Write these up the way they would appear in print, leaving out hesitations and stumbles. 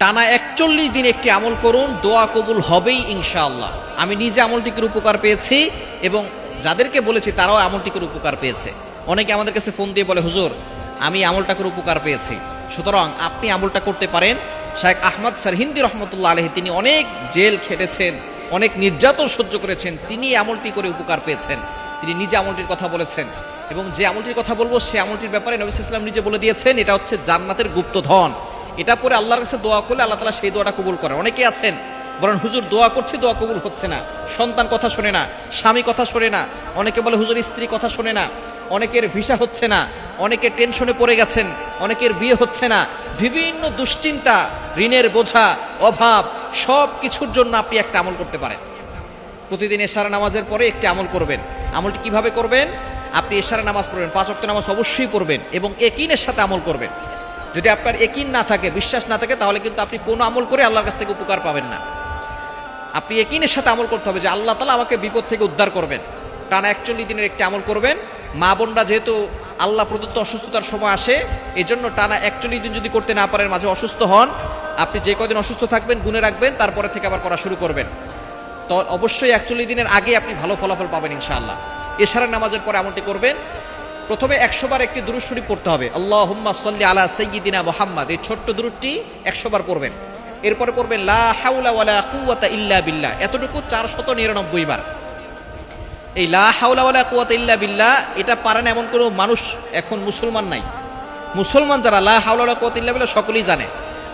টানা 41 দিন একটি আমল করুন, দোয়া কবুল হবেই ইনশাআল্লাহ। আমি নিজে আমলটির উপকার পেয়েছি এবং যাদেরকে বলেছি তারাও আমলটির উপকার পেয়েছে। অনেকে আমাদের কাছে ফোন দিয়ে বলে, হুজুর আমি আমলটাকে উপকার পেয়েছি। সুতরাং আপনি আমলটা করতে পারেন। শায়েখ আহমদ সরহিন্দি রহমতুল্লাহ আলাইহি তিনি অনেক জেল খেটেছেন, অনেক নির্যাতন সহ্য করেছেন, তিনি আমলটি করে উপকার পেয়েছেন। তিনি নিজে আমলটির কথা বলেছেন এবং যে আমলটির কথা বলবো সে আমলটির ব্যাপারে নবী সাল্লাল্লাহু আলাইহি ওয়াসাল্লাম নিজে বলে দিয়েছেন এটা হচ্ছে জান্নাতের গুপ্তধন। এটা পরে আল্লাহর কাছে দোয়া করলে আল্লাহ তাআলা সেই দোয়াটা কবুল করেন। অনেকে আছেন বলেন, হুজুর দোয়া করছি দোয়া কবুল হচ্ছে না, সন্তান কথা শোনে না, স্বামী কথা শোনে না, অনেকে বলে হুজুর স্ত্রী কথা শোনে না, অনেকের ভিসা হচ্ছে না, অনেকে টেনশনে পড়ে গেছেন, অনেকের বিয়ে হচ্ছে না, বিভিন্ন দুশ্চিন্তা, ঋণের বোঝা, অভাব, সব কিছুর জন্য আপনি একটা আমল করতে পারেন। প্রতিদিন এশার নামাজের পরে একটি আমল করবেন। আমলটি কিভাবে করবেন? আপনি এশার নামাজ পড়বেন, 5 ওয়াক্ত নামাজ অবশ্যই পড়বেন এবং ইয়াকিনের সাথে আমল করবেন। যদি আপনার ইয়াকিন না থাকে, বিশ্বাস না থাকে, তাহলে কিন্তু আপনি কোনো আমল করে আল্লাহর কাছ থেকে উপকার পাবেন না। আপনি ইয়াকিনের সাথে আমল করতে হবে যে আল্লাহ তাআলা আমাকে বিপদ থেকে উদ্ধার করবেন। টানা 41 দিনের একটি আমল করবেন। মা বোনরা যেহেতু আল্লাহ প্রদত্ত অসুস্থতার সময় আসে, এই জন্য টানা 41 দিন যদি করতে না পারেন, মাঝে অসুস্থ হন, আপনি যে কদিন অসুস্থ থাকবেন গুনে রাখবেন, তারপরে থেকে আবার করা শুরু করবেন। তো অবশ্যই 41 দিনের আগে আপনি ভালো ফলাফল পাবেন ইনশাআল্লাহ। এশারের নামাজের পরে আমলটি করবেন। প্রথমে 100 বার একটি দুরূদ শরীফ পড়তে হবে, আল্লাহুম্মা সাল্লি আলা সাইয়্যিদিনা মুহাম্মাদ। এই ছোট্ট দুরূদটি 100 বার পড়বেন। এরপরে পড়বেন লা হাওলা ওয়ালা কুওয়াতা ইল্লা বিল্লাহ, এতটুকু 499 বার। এই লা হাওলা ওয়ালা কুওয়াতা ইল্লা বিল্লাহ এটা পারেন এমন কোনো মানুষ এখন মুসলমান নাই। মুসলমান যারা লা হাওলা ওয়ালা কুওয়াতা ইল্লা বিল্লাহ সকলেই জানে।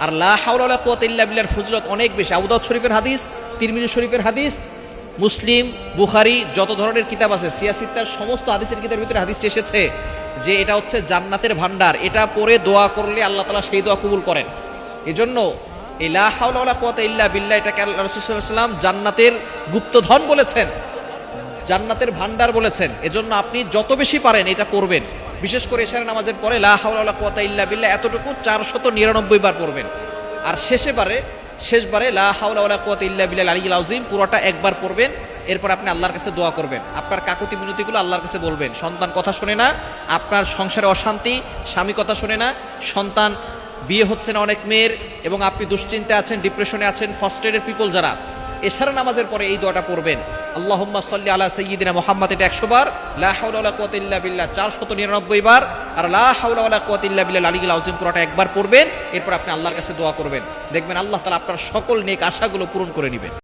আর লা হাওলা ওয়ালা কুওয়াতা ইল্লা বিল্লাহর ফজিলত অনেক বেশি। আবু দাউদ শরীফের হাদিস, তিরমিজি শরীফের হাদিস, মুসলিম, বুখারী, যত ধরনের কিতাব আছে, সিয়াসিত্তার সমস্ত হাদিসের কিতাবের ভিতরে হাদিসটি এসেছে যে এটা হচ্ছে জান্নাতের ভান্ডার। এটা পড়ে দোয়া করলে আল্লাহ তাআলা সেই দোয়া কবুল করেন। এজন্য এই লা হাওলা ওয়ালা কুওয়াতা ইল্লা বিল্লাহ এটাকে আল্লাহ রাসূল সাল্লাল্লাহু আলাইহি ওয়াসাল্লাম জান্নাতের গুপ্তধন বলেছেন, জান্নাতের ভান্ডার বলেছেন। এজন্য আপনি যত বেশি পারেন এটা পড়বেন। বিশেষ করে এশার নামাজের পরে লা হাওলা ওয়ালা কুওয়াতা ইল্লা বিল্লাহ এতটুকু 499 বার পড়বেন। আর শেষবারে লা হাওলা ওয়ালা কুওয়াতা ইল্লা বিল্লাহিল আলিয়্যিল আযীম পুরোটা একবার পড়বেন। এরপর আপনি আল্লাহর কাছে দোয়া করবেন, আপনার কাকুতি মিনতিগুলো আল্লাহর কাছে বলবেন। সন্তান কথা শোনে না, আপনার সংসারে অশান্তি, স্বামী কথা শোনে না, সন্তান বিয়ে হচ্ছে না অনেক মেয়ের, এবং আপনি দুশ্চিন্তায় আছেন, ডিপ্রেশনে আছেন, ফার্স্টেডের পিপল যারা, এশার নামাজের পরে এই দোয়াটা পড়বেন, আল্লাহুম্মা সাল্লি আলা সাইয়্যিদিনা মুহাম্মাদ, এটা 100 বার, লা হাওলা ওয়ালা কুওয়াতা ইল্লা বিল্লাহ 499 বার, আর লা হাওলা ওয়ালা কুওয়াতা ইল্লা বিল্লাহিল আলিয়্যিল আযীম পুরোটা একবার পড়বেন। এরপর আপনি আল্লাহর কাছে দোয়া করবেন, দেখবেন আল্লাহ তাআলা আপনার সকল নেক আশাগুলো পূরণ করে নেবেন।